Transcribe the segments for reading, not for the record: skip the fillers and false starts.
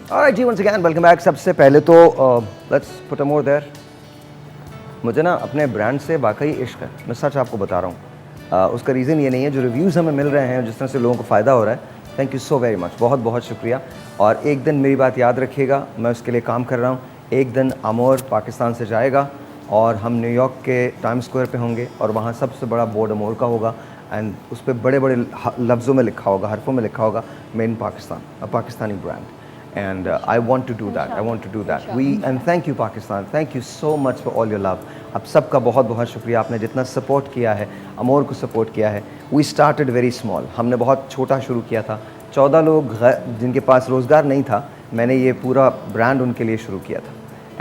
Alright जी, once again welcome back। सबसे पहले तो let's put a more there। मुझे ना अपने ब्रांड से वाकई इश्क है, मैं सच आपको बता रहा हूँ। उसका रीज़न ये नहीं है, जो रिव्यूज़ हमें मिल रहे हैं, जिस तरह से लोगों को फ़ायदा हो रहा है, thank you so very much, बहुत बहुत शुक्रिया। और एक दिन मेरी बात याद रखिएगा, मैं उसके लिए काम कर रहा हूँ। एक दिन अमोर पाकिस्तान से जाएगा और हम न्यूयॉर्क के टाइम स्क्वायर पे होंगे और वहाँ सबसे बड़ा बोर्ड अमोर का होगा एंड उस पर बड़े बड़े लफ्ज़ों में लिखा होगा, हरफों में लिखा होगा made in Pakistan, a Pakistani brand. And I want to do that. I want to do that. And thank you Pakistan. Thank you so much for all your love. आप सबका बहुत बहुत शुक्रिया, आपने जितना सपोर्ट किया है, अमोर को सपोर्ट किया है। We started very small. हमने बहुत छोटा शुरू किया था, 14 लोग जिनके पास रोज़गार नहीं था, मैंने ये पूरा ब्रांड उनके लिए शुरू किया था।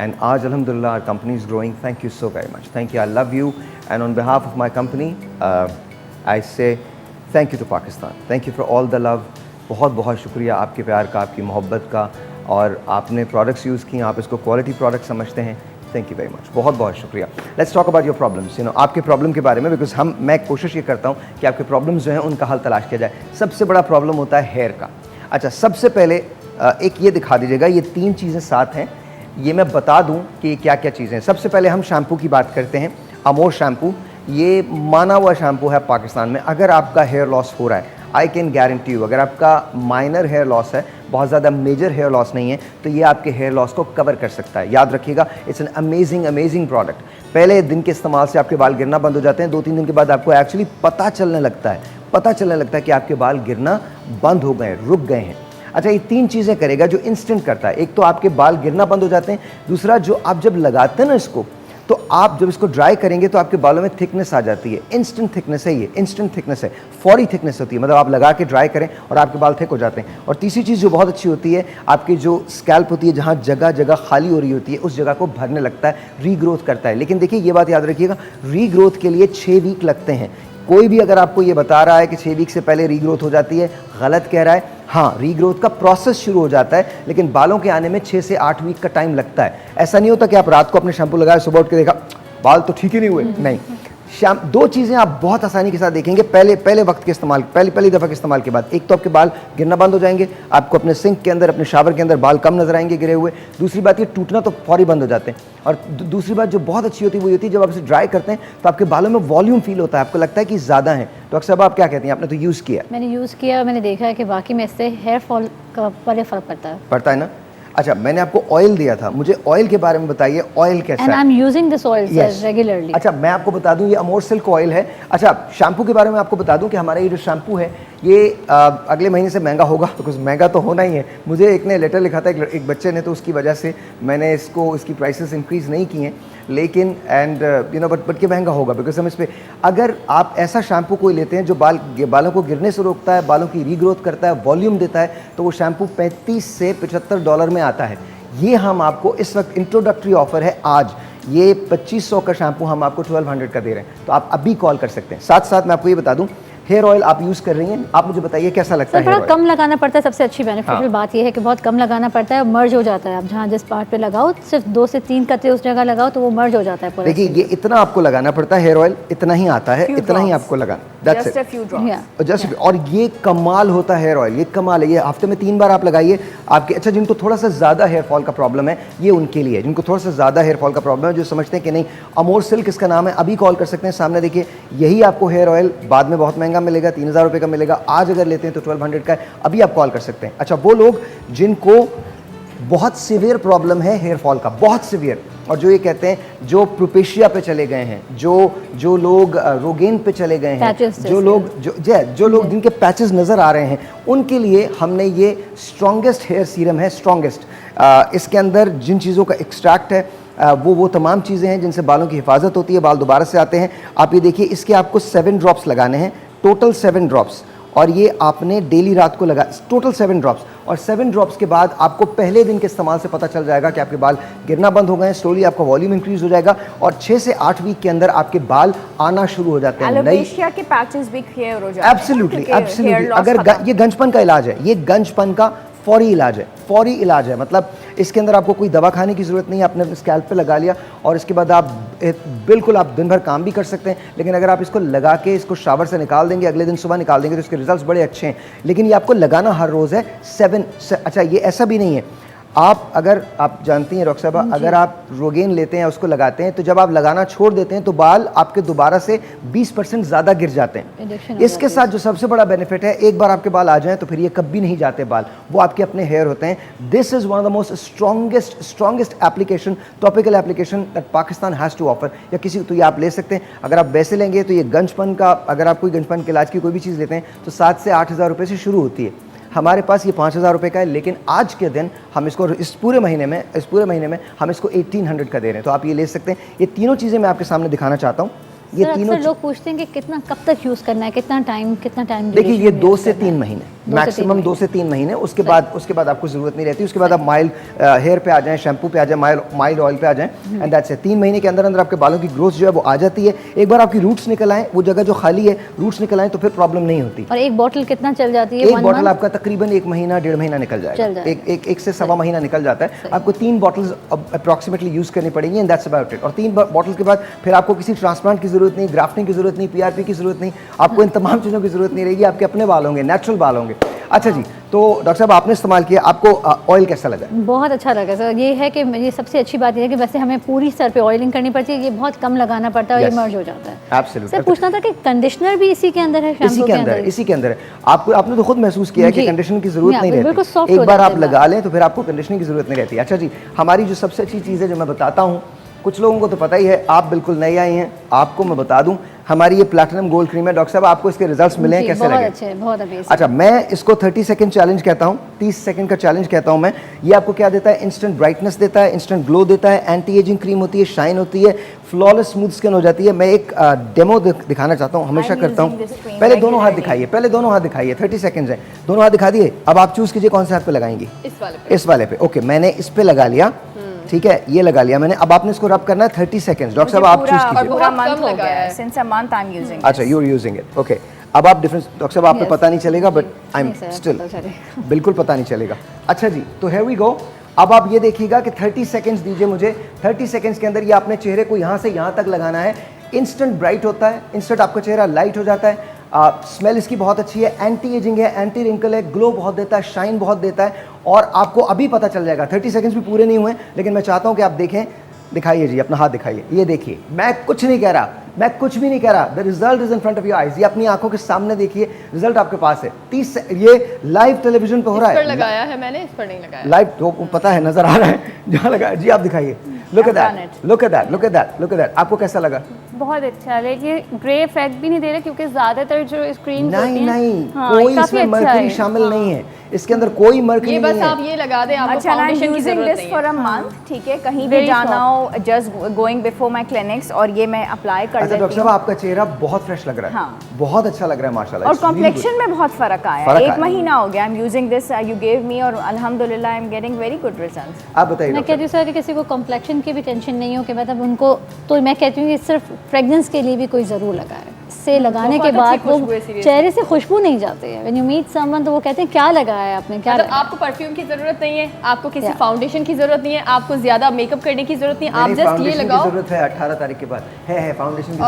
And आज अल्हम्दुलिल्लाह our company is growing. Thank you so very much. Thank you. I love you. And on behalf of my company, I say thank you to Pakistan. Thank you for all the love. बहुत बहुत शुक्रिया आपके प्यार का, आपकी मोहब्बत का, और आपने प्रोडक्ट्स यूज़ किए, आप इसको क्वालिटी प्रोडक्ट समझते हैं। थैंक यू वेरी मच, बहुत बहुत शुक्रिया। Let's talk about your problems, आपके प्रॉब्लम के बारे में, बिकॉज मैं कोशिश ये करता हूँ कि आपके प्रॉब्लम्स जो हैं उनका हल तलाश किया जाए। सबसे बड़ा प्रॉब्लम होता है हेयर का। अच्छा, सबसे पहले एक ये दिखा दीजिएगा, ये 3 चीज़ें साथ हैं, ये मैं बता दूँ कि क्या क्या चीज़ें हैं। सबसे पहले हम शैम्पू की बात करते हैं। अमोर शैम्पू, ये माना हुआ शैम्पू है पाकिस्तान में। अगर आपका हेयर लॉस हो रहा है, आई कैन गारंटी यू, अगर आपका माइनर हेयर लॉस है, बहुत ज़्यादा मेजर हेयर लॉस नहीं है, तो ये आपके हेयर लॉस को कवर कर सकता है। याद रखिएगा, इट्स एन अमेजिंग प्रोडक्ट। पहले दिन के इस्तेमाल से आपके बाल गिरना बंद हो जाते हैं, 2-3 दिन के बाद आपको एक्चुअली पता चलने लगता है कि आपके बाल गिरना बंद हो गए, रुक गए हैं। अच्छा, ये 3 चीज़ें करेगा जो इंस्टेंट करता है। एक तो आपके बाल गिरना बंद हो जाते हैं, दूसरा जो आप जब लगाते हैं ना इसको, तो आप जब इसको ड्राई करेंगे तो आपके बालों में थिकनेस आ जाती है। इंस्टेंट थिकनेस है, ये इंस्टेंट थिकनेस है, फौरी थिकनेस होती है, मतलब आप लगा के ड्राई करें और आपके बाल थिक हो जाते हैं। और तीसरी चीज़ जो बहुत अच्छी होती है, आपकी जो स्कैल्प होती है, जहाँ जगह जगह खाली हो रही होती है, उस जगह को भरने लगता है, रीग्रोथ करता है। लेकिन देखिए, ये बात याद रखिएगा, रीग्रोथ के लिए 6 वीक लगते हैं। कोई भी अगर आपको ये बता रहा है कि 6 वीक से पहले रीग्रोथ हो जाती है, गलत कह रहा है। हाँ, रीग्रोथ का प्रोसेस शुरू हो जाता है, लेकिन बालों के आने में 6 से 8 वीक का टाइम लगता है। ऐसा नहीं होता कि आप रात को अपने शैम्पू लगाए, सुबह उठ के देखा बाल तो ठीक ही नहीं हुए, नहीं। 2 चीज़ें आप बहुत आसानी के साथ देखेंगे पहले वक्त के इस्तेमाल, पहली दफ़ा के इस्तेमाल के बाद। एक तो आपके बाल गिरना बंद हो जाएंगे, आपको अपने सिंक के अंदर, अपने शावर के अंदर बाल कम नजर आएंगे गिरे हुए। दूसरी बात, ये टूटना तो फौरी बंद हो जाते हैं। और दूसरी बात जो बहुत अच्छी होती है वो होती है, जब आप इसे ड्राई करते हैं तो आपके बालों में वॉल्यूम फील होता है, आपको लगता है कि ज़्यादा है। तो अक्सर आप क्या कहती हैं, आपने तो यूज़ किया? मैंने यूज़ किया, मैंने देखा है कि वाकई में इससे हेयर फॉल का बड़ा फ़र्क पड़ता है ना। अच्छा, मैंने आपको ऑयल दिया था, मुझे ऑयल के बारे में बताइए, ऑयल कैसा है? And I'm using this oil regularly। अच्छा, मैं आपको बता दूं, ये अमोर सिल्क ऑयल है। अच्छा, शैम्पू के बारे में आपको बता दूं कि हमारा ये जो शैम्पू है, ये अगले महीने से महंगा होगा, बिकॉज महंगा तो होना ही है। मुझे एक ने लेटर लिखा था, एक बच्चे ने, तो उसकी वजह से मैंने इसकी प्राइसेस इंक्रीज़ नहीं की हैं, लेकिन बट ये महंगा होगा, बिकॉज हम इस पर, अगर आप ऐसा शैम्पू कोई लेते हैं जो बालों को गिरने से रोकता है, बालों की रीग्रोथ करता है, वॉल्यूम देता है, तो वो शैम्पू $35 से $75 में आता है। ये हम आपको इस वक्त इंट्रोडक्टरी ऑफर है आज, ये 2500 का शैम्पू हम आपको 1200 का दे रहे हैं, तो आप अभी कॉल कर सकते हैं। साथ साथ मैं आपको ये बता दूं, हेयर ऑयल आप यूज़ कर रही हैं, आप मुझे बताइए कैसा लगता है? थोड़ा कम लगाना पड़ता है, सबसे अच्छी बेनिफिशियल बात यह है कि बहुत कम लगाना पड़ता है, मर्ज हो जाता है। आप जहाँ जिस पार्ट पे लगाओ, सिर्फ 2 से 3 कतरे उस जगह लगाओ तो वो मर्ज हो जाता है। देखिए, ये इतना आपको लगाना पड़ता है, हेयर ऑयल इतना ही आता है, इतना ही आपको लगाना, और ये कमाल होता है हेयर ऑयल, ये कमाल है। ये हफ्ते में 3 बार आप लगाइए आपके। अच्छा, जिनको थोड़ा सा ज़्यादा हेयर फॉल का प्रॉब्लम है, ये उनके लिए, जिनको थोड़ा सा ज़्यादा हेयर फॉल का प्रॉब्लम है, जो समझते हैं कि नहीं, अमोर सिल्क इसका नाम है, अभी कॉल कर सकते हैं। सामने देखिए, यही आपको हेयर ऑयल बाद में बहुत महंगा मिलेगा, 3000 रुपये का मिलेगा, आज अगर लेते हैं तो 1200 का है, अभी आप कॉल कर सकते हैं। अच्छा, वो लोग जिनको बहुत सीवियर प्रॉब्लम है हेयर फॉल का, बहुत सीवियर, और जो ये कहते हैं, जो प्रोपेशिया पे चले गए हैं, जो लोग रोगेन पे चले गए हैं, जो लोग जिनके पैचेस नज़र आ रहे हैं, उनके लिए हमने ये स्ट्रॉन्गेस्ट हेयर सीरम है, स्ट्रॉन्गेस्ट। इसके अंदर जिन चीज़ों का एक्सट्रैक्ट है, वो तमाम चीज़ें हैं जिनसे बालों की हिफाजत होती है, बाल दोबारा से आते हैं। आप ये देखिए, इसके आपको 7 ड्रॉप्स लगाने हैं, टोटल 7 ड्रॉप्स, और ये आपने डेली रात को लगा, टोटल 7 ड्रॉप्स। और 7 ड्रॉप्स के बाद आपको पहले दिन के इस्तेमाल से पता चल जाएगा कि आपके बाल गिरना बंद हो गए हैं, स्लोली आपका वॉल्यूम इंक्रीज हो जाएगा, और 6 से 8 वीक के अंदर आपके बाल आना शुरू हो जाते हैं। एलोपेशिया के पैचेस भी क्लियर हो जाते हैं। एब्सोल्युटली। अगर ये गंजपन का इलाज है, ये गंजपन का फौरी इलाज है, मतलब इसके अंदर आपको कोई दवा खाने की ज़रूरत नहीं है, आपने स्कैल्प पे लगा लिया और इसके बाद आप बिल्कुल आप दिन भर काम भी कर सकते हैं। लेकिन अगर आप इसको लगा के इसको शावर से निकाल देंगे, अगले दिन सुबह निकाल देंगे तो इसके रिजल्ट्स बड़े अच्छे हैं। लेकिन ये आपको लगाना हर रोज़ है। अच्छा ये ऐसा भी नहीं है, अगर आप जानती हैं डॉक्टर साहब, अगर आप रोगेन लेते हैं उसको लगाते हैं तो जब आप लगाना छोड़ देते हैं तो बाल आपके दोबारा से 20% ज़्यादा गिर जाते हैं। इसके साथ जो सबसे बड़ा बेनिफिट है, एक बार आपके बाल आ जाएं तो फिर ये कभी नहीं जाते बाल, वो आपके अपने हेयर होते हैं। This is one of the most strongest application, topical application that Pakistan has to offer. या किसी तो ये आप ले सकते हैं, अगर आप वैसे लेंगे तो ये गंजपन का, अगर आप कोई गंजपन के इलाज की कोई भी चीज़ लेते हैं तो 7 से 8 हज़ार रुपये से शुरू होती है। हमारे पास ये 5,000 रुपये का है, लेकिन आज के दिन हम इसको इस पूरे महीने में हम इसको 1800 का दे रहे हैं। तो आप ये ले सकते हैं। ये तीनों चीज़ें मैं आपके सामने दिखाना चाहता हूँ। ये तीनों लोग पूछते हैं कि कितना, कब तक यूज़ करना है, कितना टाइम। देखिए ये 2 से 3 महीने, मैक्सिमम 2 से 3 महीने। उसके बाद आपको ज़रूरत नहीं रहती। उसके बाद आप माइल्ड हेयर पे आ जाएं, शैम्पू पे आ जाएं, माइल्ड ऑयल पे आ जाएं, एंड दैट्स इट। 3 महीने के अंदर अंदर आपके बालों की ग्रोथ जो है वो आ जाती है। एक बार आपकी रूट्स निकल आए, वो जगह जो खाली है, रूट्स निकल आए तो फिर प्रॉब्लम नहीं होती। और एक बॉटल कितना चल जाती है? एक बॉटल आपका तकरीबन 1 महीना 1.5 महीना निकल जाएगा। एक से सवा महीना निकल जाता है। आपको 3 बॉटल्स अप्रॉक्सीमेटली यूज़ करनी पड़ेंगी, एंड दैट्स अबाउट इट। और 3 बॉटल्स के बाद फिर आपको किसी ट्रांसप्लांट की ज़रूरत नहीं, ग्राफ्टिंग की ज़रूरत नहीं, PRP की ज़रूरत नहीं, आपको इन तमाम चीज़ों की ज़रूरत नहीं रहेगी। आपके अपने बाल होंगे, नेचुरल बाल होंगे। अच्छा जी, तो डॉक्टर साहब आपने इस्तेमाल किया, आपको ऑयल कैसा लगा? बहुत अच्छा लगा सर। ये है कि ये सबसे अच्छी बात ये है कि वैसे हमें पूरी सर पे ऑयलिंग करनी पड़ती है, ये बहुत कम लगाना पड़ता है और ये मर्ज हो जाता है। एब्सोल्युटली। सर पूछना था कि कंडीशनर भी इसी के अंदर है? इसी के अंदर है। आपने तो खुद महसूस किया कि कंडीशनर की जरूरत नहीं रहती। एक बार आप लगा लें तो फिर आपको कंडीशनर की जरूरत नहीं रहती। अच्छा जी, हमारी जो सबसे अच्छी चीज़ है जो मैं बताता हूँ, कुछ लोगों को तो पता ही है, आप बिल्कुल नए आए हैं, आपको मैं बता दूं, हमारी ये प्लैटिनम गोल्ड क्रीम है। डॉक्टर साहब आपको इसके रिजल्ट्स मिले हैं, कैसे लगे? बहुत अच्छे, बहुत अमेजिंग। अच्छा, मैं इसको 30 सेकंड चैलेंज कहता हूँ, 30 सेकंड का चैलेंज कहता हूँ मैं। ये आपको क्या देता है? इंस्टेंट ब्राइटनेस देता है, इंस्टेंट ग्लो देता है, एंटी एजिंग क्रीम होती है, शाइन होती है, फ्लॉलेस स्मूथ स्किन हो जाती है। मैं एक डेमो दिखाना चाहता हूँ, हमेशा करता हूँ। पहले दोनों हाथ दिखाइए, 30 सेकंड्स है, दोनों हाथ दिखा दिए। अब आप चूज कीजिए कौन से हाथ पे लगाएंगे? इस वाले पे। ओके, मैंने इस पे लगा लिया, ठीक है, ये लगा लिया मैंने। अब आपने इसको रब करना है 30 सेकंड्स। डॉक्टर साहब आप चूज कीजिए। पूरा मंथ हो गया है, since a month I am using. अच्छा, you are using it, okay. अब आप डिफरेंस, डॉक्टर साहब आपको पता नहीं चलेगा, बट आई एम स्टिल, बिल्कुल पता नहीं चलेगा। अच्छा जी, तो हियर वी गो। अब आप ये देखिएगा कि 30 सेकंड्स दीजिए मुझे। 30 सेकंड्स के अंदर ये अपने चेहरे को यहाँ से यहाँ तक लगाना है। इंस्टेंट ब्राइट होता है, इंस्टेंट आपका चेहरा लाइट हो जाता है। स्मेल इसकी बहुत अच्छी है, एंटी एजिंग है, एंटी रिंकल है, ग्लो बहुत देता है, शाइन बहुत देता है। और आपको अभी पता चल जाएगा, 30 सेकंड्स भी पूरे नहीं हुए, लेकिन मैं चाहता हूँ कि आप देखें। दिखाइए जी, अपना हाथ दिखाइए। ये देखिए, मैं कुछ नहीं कह रहा, मैं कुछ भी नहीं कह रहा। The result is in front of your eyes. ये अपनी आंखों के सामने देखिए, रिजल्ट आपके पास है। 30 ये लाइव टेलीविजन पे हो रहा है। इस पर लगाया है मैंने, इस पर नहीं लगाया। लाइव तो पता है, नजर आ रहा है जहाँ लगा। जी आप दिखाइए। Look at that, look at that, look at that, look at that. आपको कैसा लगा? बहुत अच्छा है, लेकिन ग्रे इफेक्ट भी नहीं दे रहा, क्योंकि ज्यादातर जो स्क्रीन नहीं, कोई इसमें मर्क्यूरी शामिल नहीं है, इसके अंदर कोई मर्क्यूरी नहीं है। बस आप ये लगा दें, आपको अच्छा, फाउंडेशन की जरूरत नहीं है। फॉर अ मंथ, ठीक है, कहीं भी जाना हो, just going before my clinics, और ये मैं अप्लाई कर लेती हूं। डॉक्टर साहब आपका चेहरा बहुत फ्रेश लग रहा है। हाँ, बहुत अच्छा लग रहा है माशाल्लाह। और कॉम्प्लेक्शन में बहुत फर्क आया है। 1 महीना हो गया आई am using this, you gave me, और अल्हम्दुलिल्लाह I am getting very good results. आप बताइए। मैं कहती हूँ सर कि किसी को कॉम्प्लेक्शन की भी टेंशन नहीं हो कि मतलब उनको, तो मैं कहती हूँ कि सिर्फ फ्रेगनेंस के लिए भी कोई ज़रूर लगाए। से लगाने के बाद वो चेहरे से खुशबू नहीं जाती है। व्हेन यू मीट समवन तो वो कहते हैं क्या लगाया है आपने, क्या मतलब आपको परफ्यूम की जरूरत नहीं है, आपको किसी फाउंडेशन की जरूरत नहीं है, आपको ज्यादा मेकअप करने की जरूरत नहीं है, आप जस्ट ये लगाओ। जरूरत है 18 तारीख के बाद है फाउंडेशन की,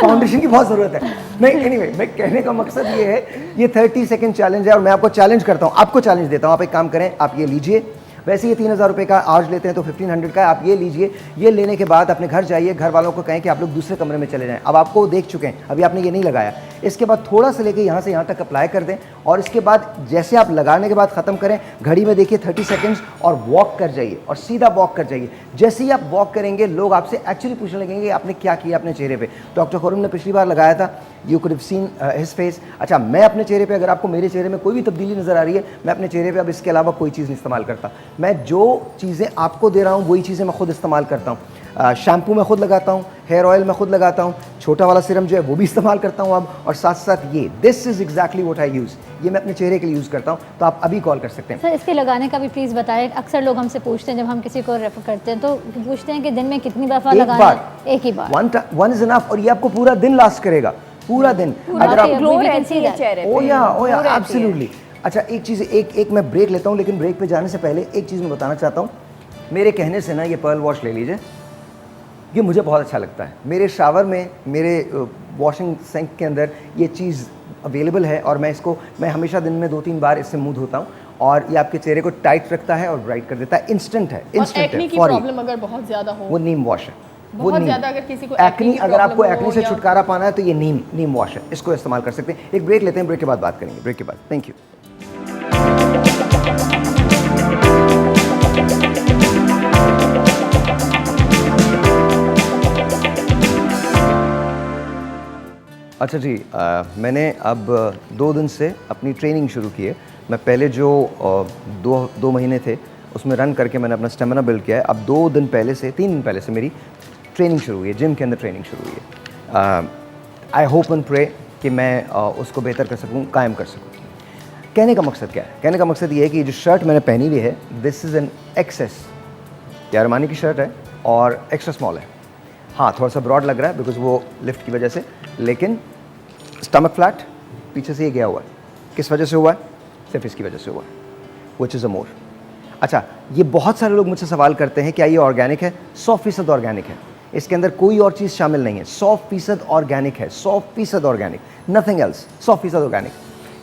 फाउंडेशन की बहुत जरूरत है। नहीं, एनीवे, मैं कहने का मकसद ये है, ये 30 सेकंड चैलेंज है और मैं आपको चैलेंज करता हूँ, आपको चैलेंज देता हूँ। आप एक काम करें, आप ये लीजिए। वैसे ये 3000 रुपये का आज लेते हैं तो 1500 का है। आप ये लीजिए। ये लेने के बाद अपने घर जाइए, घर वालों को कहें कि आप लोग दूसरे कमरे में चले जाएं। अब आपको देख चुके हैं, अभी आपने ये नहीं लगाया। इसके बाद थोड़ा सा लेके यहाँ से यहाँ तक अप्लाई कर दें, और इसके बाद जैसे आप लगाने के बाद ख़त्म करें, घड़ी में देखिए 30 सेकंड्स, और वॉक कर जाइए, और सीधा वॉक कर जाइए। जैसे ही आप वॉक करेंगे, लोग आपसे एक्चुअली पूछने लगेंगे आपने क्या किया अपने चेहरे पे। डॉक्टर खुर्रम ने पिछली बार लगाया था, you could have seen his face. अच्छा, मैं अपने चेहरे पे, अगर आपको मेरे चेहरे में कोई भी तब्दीली नज़र आ रही है, मैं अपने चेहरे पे अब इसके अलावा कोई चीज़ नहीं इस्तेमाल करता। मैं जो चीज़ें आपको दे रहा हूँ वही चीज़ें मैं खुद इस्तेमाल करता हूँ। शैम्पू मैं खुद लगाता हूँ, हेयर ऑयल मैं खुद लगाता हूँ, छोटा वाला सीरम जो है वो भी इस्तेमाल करता हूँ अब, और साथ साथ ये this is exactly what I use, ये मैं अपने चेहरे के लिए यूज़ करता हूँ। तो आप अभी कॉल कर सकते हैं। सर इसके लगाने का भी प्लीज़ बताएं। अक्सर लोग हमसे पूछते हैं, जब हम किसी को रेफर करते हैं तो पूछते हैं कि दिन में कितनी दफ़ा लगाना है? एक ही बार, वन इज इनफ, और ये आपको पूरा दिन लास्ट करेगा, पूरा दिन। अगर आप ग्लो रहती है चेहरे पे, ओ या एब्सोल्युटली। अच्छा एक चीज़, एक मैं ब्रेक लेता हूँ, लेकिन ब्रेक पे जाने से पहले एक चीज़ मैं बताना चाहता हूँ। मेरे कहने से ना ये पर्ल वॉश ले लीजिए, ये मुझे बहुत अच्छा लगता है। मेरे शावर में, मेरे वॉशिंग सिंक के अंदर ये चीज़ अवेलेबल है और मैं हमेशा दिन में 2-3 बार इससे मुंह धोता हूँ और ये आपके चेहरे को टाइट रखता है और ब्राइट कर देता है। इंस्टेंट है, इंस्टेंट है। एक्ने की प्रॉब्लम अगर बहुत ज़्यादा हो, वो नीम वॉश है। बहुत ज़्यादा अगर किसी को एक्नी, अगर आपको एक्नी से छुटकारा पाना है तो ये नीम वॉश है, इसको इस्तेमाल कर सकते हैं। एक ब्रेक लेते हैं, ब्रेक के बाद बात करेंगे, ब्रेक के बाद। Thank you. अच्छा जी, मैंने अब 2 दिन से अपनी ट्रेनिंग शुरू की है। मैं पहले जो 2 महीने थे उसमें रन करके मैंने अपना स्टेमिना बिल्ड किया है। अब 3 दिन पहले से मेरी ट्रेनिंग शुरू हुई है, जिम के अंदर ट्रेनिंग शुरू हुई है। आई होप एंड प्रे कि मैं उसको बेहतर कर सकूँ, कायम कर सकूँ। कहने का मकसद क्या है? कहने का मकसद ये है कि ये जो शर्ट मैंने पहनी हुई है, दिस इज़ एन एक्सेस। ये अरमानी की शर्ट है और एक्स्ट्रा स्मॉल है। हाँ, थोड़ा सा ब्रॉड लग रहा है बिकॉज वो लिफ्ट की वजह से, लेकिन स्टमक फ्लैट, पीछे से ये गया हुआ है। किस वजह से हुआ है? सिर्फ इसकी वजह से हुआ है, विच इज़ अ मोर। अच्छा, ये बहुत सारे लोग मुझसे सवाल करते हैं क्या ये ऑर्गेनिक है? 100% ऑर्गेनिक है। इसके अंदर कोई और चीज़ शामिल नहीं है। 100% ऑर्गेनिक है, 100% ऑर्गेनिक, नथिंग एल्स, 100% ऑर्गेनिक।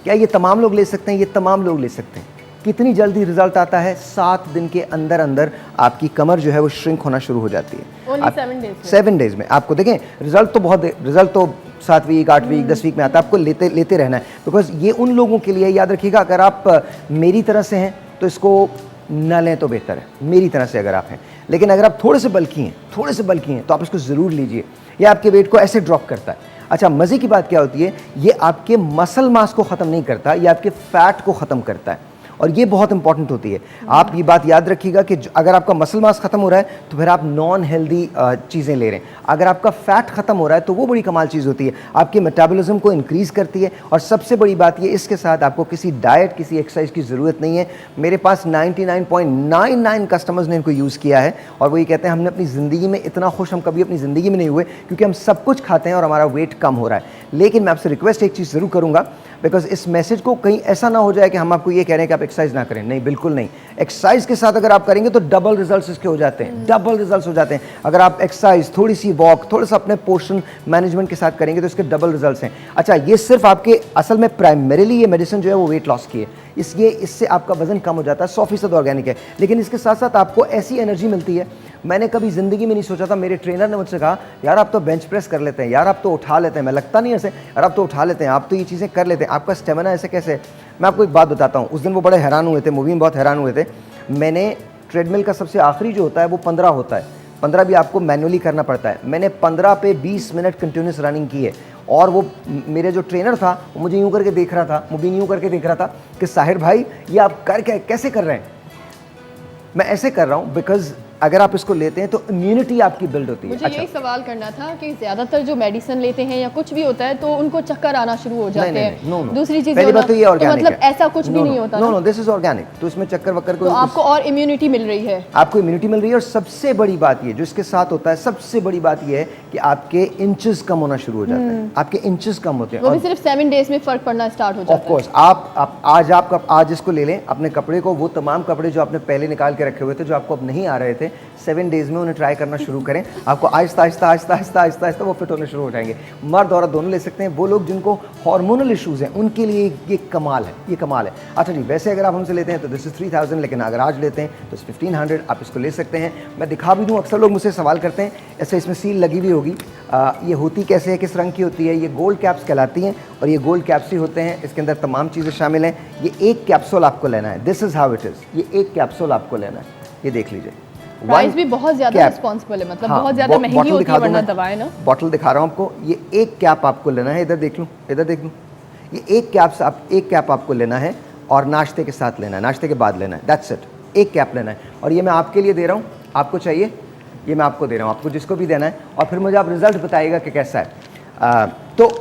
क्या ये तमाम लोग ले सकते हैं? ये तमाम लोग ले सकते हैं। कितनी जल्दी रिजल्ट आता है? 7 दिन के अंदर अंदर आपकी कमर जो है वो श्रिंक होना शुरू हो जाती है। Only 7 days में। 7 डेज में आपको देखें रिजल्ट तो 7 वीक, 8 वीक, 10 वीक में आता है। आपको लेते रहना है, बिकॉज ये उन लोगों के लिए, याद रखिएगा, अगर आप मेरी तरह से हैं तो इसको न लें तो बेहतर है, मेरी तरह से अगर आप हैं। लेकिन अगर आप थोड़े से बल्की हैं तो आप इसको ज़रूर लीजिए। ये आपके वेट को ऐसे ड्रॉप करता है। अच्छा, मज़े की बात क्या होती है, ये आपके मसल मास को ख़त्म नहीं करता, ये आपके फैट को ख़त्म करता है। और ये बहुत इंपॉर्टेंट होती है। आप ये बात याद रखिएगा कि अगर आपका मसल मास खत्म हो रहा है तो फिर आप नॉन हेल्दी चीज़ें ले रहे हैं। अगर आपका फैट खत्म हो रहा है तो वो बड़ी कमाल चीज़ होती है, आपके मेटाबॉलिज्म को इंक्रीज़ करती है। और सबसे बड़ी बात ये, इसके साथ आपको किसी डाइट, किसी एक्सरसाइज की ज़रूरत नहीं है। मेरे पास 99.99 कस्टमर्स ने इनको यूज़ किया है और वो ये कहते हैं हमने अपनी ज़िंदगी में इतना खुश हम कभी अपनी ज़िंदगी में नहीं हुए, क्योंकि हम सब कुछ खाते हैं और हमारा वेट कम हो रहा है। लेकिन मैं आपसे रिक्वेस्ट एक चीज़ ज़रूर करूँगा, बिकॉज इस मैसेज को कहीं ऐसा ना हो जाए कि हम आपको ये कह रहे हैं कि आप एक्सरसाइज ना करें। नहीं, बिल्कुल नहीं। एक्सरसाइज के साथ अगर आप करेंगे तो डबल रिजल्ट्स इसके हो जाते हैं, डबल रिजल्ट्स हो जाते हैं। अगर आप एक्सरसाइज, थोड़ी सी वॉक, थोड़ा सा अपने पोर्शन मैनेजमेंट के साथ करेंगे तो इसके डबल रिजल्ट्स हैं। अच्छा, ये सिर्फ आपके, असल में प्राइमरीली ये मेडिसिन जो है वो वेट लॉस की है, इसलिए इससे आपका वजन कम हो जाता है। 100% ऑर्गेनिक है, लेकिन इसके साथ साथ आपको ऐसी एनर्जी मिलती है। मैंने कभी ज़िंदगी में नहीं सोचा था, मेरे ट्रेनर ने मुझसे कहा यार आप तो बेंच प्रेस कर लेते हैं, यार आप तो उठा लेते हैं। मैं लगता नहीं ऐसे, यार आप तो उठा लेते हैं, आप तो ये चीज़ें कर लेते हैं, आपका स्टेमिना ऐसे कैसे? मैं आपको एक बात बताता हूँ। उस दिन वो बड़े हैरान हुए थे, मूवी में बहुत हैरान हुए थे। मैंने ट्रेडमिल का सबसे आखिरी जो होता है वो 15 होता है, 15 भी आपको मैनुअली करना पड़ता है। मैंने 15 पे 20 मिनट कंटिन्यूस रनिंग की है। और वो मेरे जो ट्रेनर था वो मुझे यूँ करके देख रहा था, मुझे यूँ करके देख रहा था कि साहिर भाई ये आप कैसे कर रहे हैं? मैं ऐसे कर रहा हूँ बिकॉज अगर आप इसको लेते हैं तो इम्यूनिटी आपकी बिल्ड होती है। मुझे यही सवाल करना था कि ज़्यादातर जो मेडिसिन लेते हैं या कुछ भी होता है तो उनको चक्कर आना शुरू हो जाते हैं। दूसरी चीज़ पहली बात तो ये ऑर्गेनिक है, मतलब ऐसा कुछ भी नहीं होता। No, this is organic. तो इसमें चक्कर वक्कर तो आपको और इम्यूनिटी मिल रही है, आपको इम्यूनिटी मिल रही है। और सबसे बड़ी बात ये जो इसके साथ होता है, सबसे बड़ी बात ये है कि आपके इंचेस कम होना शुरू हो जाते हैं, आपके इंचेस कम होते हैं। वो भी सिर्फ 7 डेज में फ़र्क पड़ना स्टार्ट हो जाता है। ऑफ कोर्स, आप आज इसको ले लें, अपने कपड़े को, वो तमाम कपड़े जो आपने पहले निकाल के रखे हुए थे, जो आपको अब नहीं आ रहे थे, 7 डेज में उन्हें ट्राई करना शुरू करें। आपको आहिस्ता आहिस्ता वो फिट होने शुरू हो जाएंगे। मर्द औरत दोनों ले सकते हैं। वो लोग जिनको हार्मोनल इश्यूज़ हैं उनके लिए ये कमाल है, ये कमाल है। अच्छा जी, वैसे अगर आप हमसे लेते हैं तो दिस इज़ 3000, लेकिन अगर आज लेते हैं तो 1500 आप इसको ले सकते हैं। मैं दिखा भी दूँ, अक्सर लोग मुझसे सवाल करते हैं ऐसे इसमें सील लगी हुई होगी, ये होती कैसे है, किस रंग की होती है? ये गोल्ड कैप्स कहलाती हैं और ये गोल्ड कैप्स ही होते हैं। इसके अंदर तमाम चीज़ें शामिल हैं। ये एक कैप्सूल आपको लेना है, this is how it is. ये एक कैप्सूल आपको लेना है, ये देख लीजिए। प्राइस भी बहुत ज़्यादा रिस्पॉन्सिबल है, मतलब बहुत ज़्यादा महंगी होती है वरना दवाएं ना। बॉटल दिखा रहा हूँ आपको, ये एक कैप आपको लेना है। इधर देख लूँ, इधर देख लूँ। ये एक कैप आपको लेना है और नाश्ते के साथ लेना है, नाश्ते के बाद लेना है। दैट्स इट, एक कैप लेना है। और ये मैं आपके लिए दे रहा हूँ, आपको चाहिए ये मैं आपको दे रहा हूँ, आपको जिसको भी देना है। और फिर मुझे आप रिज़ल्ट बताइएगा कि कैसा है। तो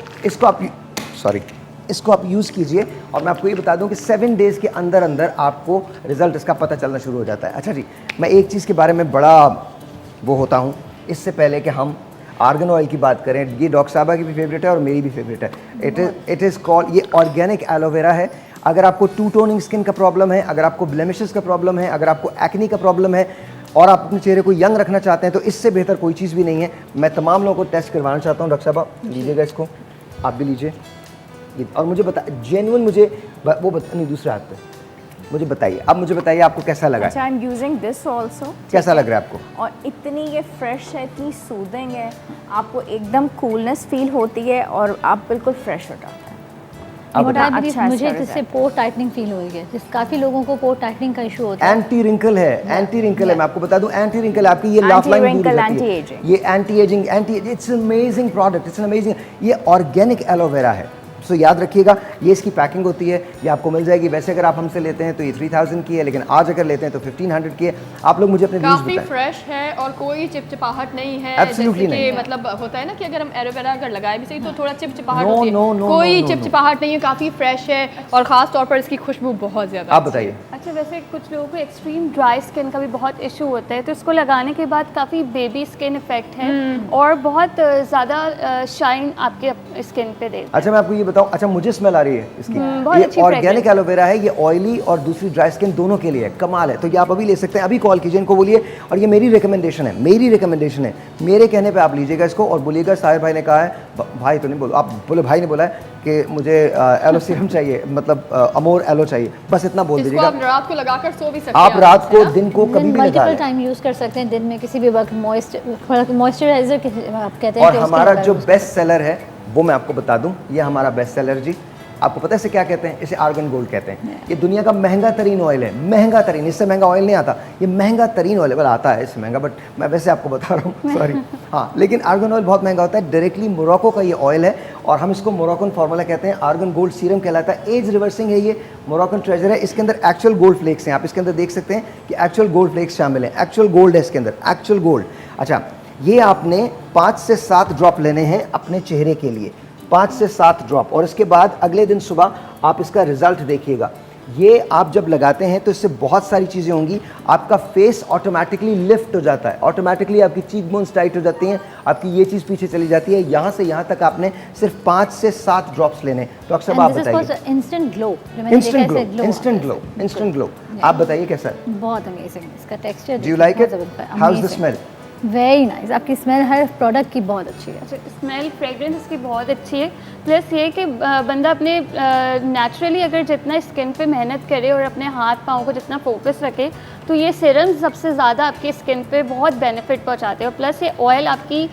इसको आप यूज़ कीजिए और मैं आपको ये बता दूं कि 7 डेज़ के अंदर अंदर आपको रिज़ल्ट इसका पता चलना शुरू हो जाता है। अच्छा जी, मैं एक चीज़ के बारे में बड़ा वो होता हूँ, इससे पहले कि हम आर्गन ऑयल की बात करें, ये डॉक्टर साहबा की भी फेवरेट है और मेरी भी फेवरेट है। इट इज़ कॉल्ड, ये ऑर्गेनिक एलोवेरा है। अगर आपको टू टोनिंग स्किन का प्रॉब्लम है, अगर आपको ब्लेमिशेस का प्रॉब्लम है, अगर आपको एक्नी का प्रॉब्लम है और आप अपने चेहरे को यंग रखना चाहते हैं, तो इससे बेहतर कोई चीज़ भी नहीं है। मैं तमाम लोगों को टेस्ट करवाना चाहता हूँ। डॉक्टर साहब लीजिएगा इसको, आप भी लीजिए और मुझे बता, जेन्युइन मुझे वो बता, नहीं दूसरे हाथ पे मुझे बताइए, अब मुझे बताइए आपको कैसा लगा। अच्छा, आई एम यूजिंग दिस आल्सो। कैसा लग रहा है आपको? और इतनी ये फ्रेश है, इतनी सूदिंग है, आपको एकदम कूलनेस फील होती है और आप बिल्कुल फ्रेश हो जाते हैं। मुझे जिससे पोर टाइटनिंग फील हुई है, जिस काफ़ी लोगों को पोर टाइटनिंग का इशू होता है। एंटी रिंकल है, एंटी रिंकल है, मैं आपको बता दूं, एंटी रिंकल आपकी ये लाफ लाइन दूर करती है, ये anti ageing, it's amazing product, it's amazing. ये ऑर्गेनिक एलोवेरा है, सो याद रखिएगा, ये इसकी पैकिंग होती है, ये आपको मिल जाएगी। वैसे अगर आप हमसे लेते हैं तो ये 3000 की है, लेकिन आज अगर लेते हैं तो 1500 की है। आप लोग मुझे अपने व्यूज बताएं। काफी फ्रेश है और कोई चिपचिपाहट नहीं है। Absolutely जैसे नहीं। कि मतलब होता है ना कि अगर हम एलोवेरा अगर लगाए भी सही तो थोड़ा चिपचिपाहट No, होती है। no, no, कोई no, no, चिपचिपाहट नहीं है, काफी फ्रेश है और खास तौर पर इसकी खुशबू बहुत ज्यादा। आप बताइए। अच्छा, वैसे कुछ लोगों को एक्सट्रीम ड्राई स्किन का भी बहुत इशू होता है, तो इसको लगाने के बाद काफ़ी बेबी स्किन इफेक्ट है और बहुत ज़्यादा शाइन आपके स्किन पे देता है। अच्छा मैं आपको ये बताऊं, अच्छा मुझे स्मेल आ रही है इसकी, बहुत ये अच्छी ऑर्गेनिक एलोवेरा है, ये ऑयली और दूसरी ड्राई स्किन दोनों के लिए है, कमाल है। तो ये आप अभी ले सकते हैं, अभी कॉल कीजिए, इनको बोलिए, और ये मेरी रिकमेंडेशन है, मेरे कहने पे आप लीजिएगा इसको और बोलिएगा साहिर भाई ने कहा है, भाई तो नहीं बोलो, आप बोले भाई ने बोला है कि मुझे एलो सीरम चाहिए, मतलब अमोर एलो चाहिए, बस इतना बोल दीजिएगा। आप रात को लगाकर सो भी सकते हैं, आप रात को, दिन को कभी भी लगा मल्टीपल लें। टाइम यूज़ कर सकते हैं, दिन में किसी भी वक्त मॉइस्चराइजर आप कहते हैं। और हमारा जो बेस्ट सेलर है वो मैं आपको बता दूं, ये हमारा बेस्ट सेलर जी, आपको पता है इसे क्या कहते हैं? इसे आर्गन गोल्ड कहते हैं। ये दुनिया का महंगा तरीन ऑयल है, महंगा तरीन, इससे महंगा ऑयल नहीं आता, ये महंगा तरीन ऑयल आता है इससे महंगा, बट मैं वैसे आपको बता रहा हूँ, सॉरी। हाँ, लेकिन आर्गन ऑयल बहुत महंगा होता है, डायरेक्टली मोरक्को का ये ऑयल है और हम इसको मोरक्कन फार्मूला कहते हैं। आर्गन गोल्ड सीरम कहलाता है, एज रिवर्सिंग है, ये मोरक्कन ट्रेजर है। इसके अंदर एक्चुअल गोल्ड फ्लेक्स हैं, आप इसके अंदर देख सकते हैं कि एक्चुअल गोल्ड फ्लेक्स शामिल हैं, एक्चुअल गोल्ड है इसके अंदर, एक्चुअल गोल्ड। अच्छा, ये आपने 5 से 7 ड्रॉप लेने हैं अपने चेहरे के लिए, 5 से 7 ड्रॉप, और इसके बाद अगले दिन सुबह आप इसका रिजल्ट देखिएगा। ये आप जब लगाते हैं तो इससे बहुत सारी चीज़ें होंगी, आपका फेस ऑटोमेटिकली लिफ्ट हो जाता है, ऑटोमेटिकली आपकी चीक बोन्स टाइट हो जाती हैं, आपकी ये चीज़ पीछे चली जाती है। यहाँ से यहाँ तक आपने सिर्फ 5 से 7 ड्रॉप्स लेने। तो अक्सर आप बताइए, इंस्टेंट ग्लो, इंस्टेंट ग्लो, आप बताइए कैसा है? बहुत अमेजिंग इसका texture. Do you like it? How is the smell? Very nice, आपकी स्मेल हर प्रोडक्ट की बहुत अच्छी है। स्मेल फ्रेग्रेंस इसकी बहुत अच्छी है, प्लस ये कि बंदा अपने नेचुरली अगर जितना स्किन पे मेहनत करे और अपने हाथ पाँव को जितना फोकस रखे तो ये सीरम सबसे ज़्यादा आपकी स्किन पे बहुत बेनिफिट पहुंचाते हैं। और प्लस ये ऑयल आपकी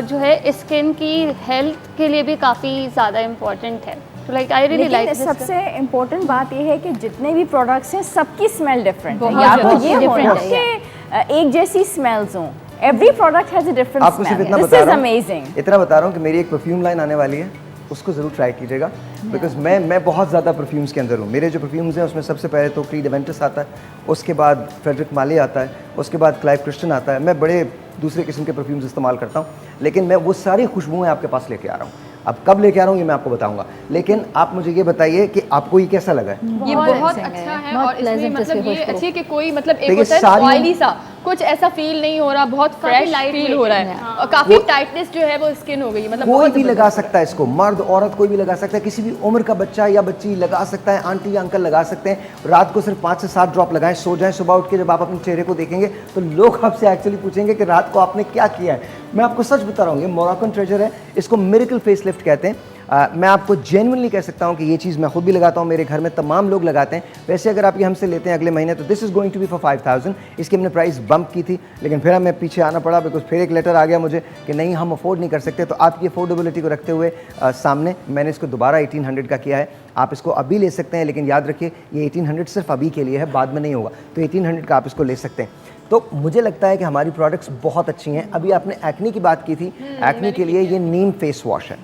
जो है स्किन की हेल्थ के लिए भी काफ़ी ज़्यादा इम्पोर्टेंट है। तो लाइक आई रियली लाइक। सबसे इम्पोर्टेंट बात ये है कि जितने भी प्रोडक्ट्स हैं सबकी स्मेल डिफरेंट है, बहुत या तो ज़्यादा ये different हो कि एक जैसी स्मेल्स हों, every product has a different आपको सिर्फ इतना स्मेल। बता दिस इज रहा हूँ, अमेजिंग। इतना बता रहा हूँ कि मेरी एक परफ्यूम लाइन आने वाली है, उसको ज़रूर ट्राई कीजिएगा, बिकॉज मैं बहुत ज़्यादा परफ्यूम्स के अंदर हूँ। मेरे जो परफ्यूम्स हैं उसमें सबसे पहले तो क्रीड एवेंटस आता है, उसके बाद फ्रेडरिक माले आता है, उसके बाद क्लाइव क्रिस्टन आता है। मैं बड़े दूसरे किस्म के परफ्यूम्स इस्तेमाल करता हूँ, लेकिन मैं वो सारी खुशबुएँ आपके पास लेके आ रहा हूँ। अब कब लेके आ रहा हूँ ये मैं आपको बताऊंगा, लेकिन आप मुझे ये बताइए कि आपको ये कैसा लगा है? ये बहुत अच्छा है और इसमें मतलब ये अच्छी है कि कोई मतलब एक होता है ऑयली सा, कुछ ऐसा फील नहीं हो रहा, बहुत फ्रेश फील हो रहा है और काफी टाइटनेस जो है वो स्किन हो गई है। मतलब कोई भी लगा सकता है इसको, मर्द औरत कोई भी लगा सकता है, किसी भी उम्र का बच्चा या बच्ची लगा सकता है, आंटी या अंकल लगा सकते हैं। रात को सिर्फ 5 से 7 ड्रॉप लगाएं, सो जाएं, सुबह उठ के जब आप अपने चेहरे को देखेंगे तो लोग आपसे एक्चुअली पूछेंगे कि रात को आपने क्या किया है। मैं आपको सच बता रहा हूँ, ये मोरक्कन ट्रेजर है, इसको मिरेकल फेस लिफ्ट कहते हैं। मैं आपको जेन्युइनली कह सकता हूँ कि ये चीज़ मैं खुद भी लगाता हूँ, मेरे घर में तमाम लोग लगाते हैं। वैसे अगर आप ये हमसे लेते हैं अगले महीने तो this is going to be for 5000। इसकी हमने प्राइस बम्प की थी, लेकिन फिर हमें पीछे आना पड़ा बिकॉज फिर एक लेटर आ गया मुझे कि नहीं हम अफोर्ड नहीं कर सकते। तो आपकी अफोर्डेबिलिटी को रखते हुए सामने मैंने इसको दोबारा 1800 का किया है। आप इसको अभी ले सकते हैं, लेकिन याद रखिए ये 1800 सिर्फ अभी के लिए है, बाद में नहीं होगा। तो 1800 का आप इसको ले सकते हैं। तो मुझे लगता है कि हमारी प्रोडक्ट्स बहुत अच्छी हैं। अभी आपने एक्नी की बात की थी, एक्नी के लिए ये नीम फेस वॉश है,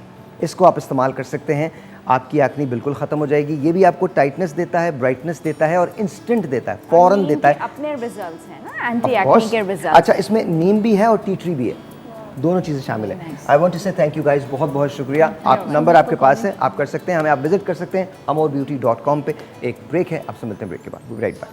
इसको आप इस्तेमाल कर सकते हैं, आपकी एक्नी बिल्कुल ख़त्म हो जाएगी। ये भी आपको टाइटनेस देता है, ब्राइटनेस देता है और इंस्टेंट देता है, फ़ौरन देता है। अपने रिजल्ट्स हैं ना, एंटी एक्नी के रिजल्ट्स। अच्छा, इसमें नीम भी है और टी ट्री भी है, दोनों चीज़ें शामिल है। आई वॉन्ट टू से थैंक यू गाइज, बहुत बहुत शुक्रिया। आप नंबर आपके पास है, आप कर सकते हैं, हमें आप विजिट कर सकते हैं amorbeauty.com पे। एक ब्रेक है, आपसे मिलते हैं ब्रेक के बाद। Right back.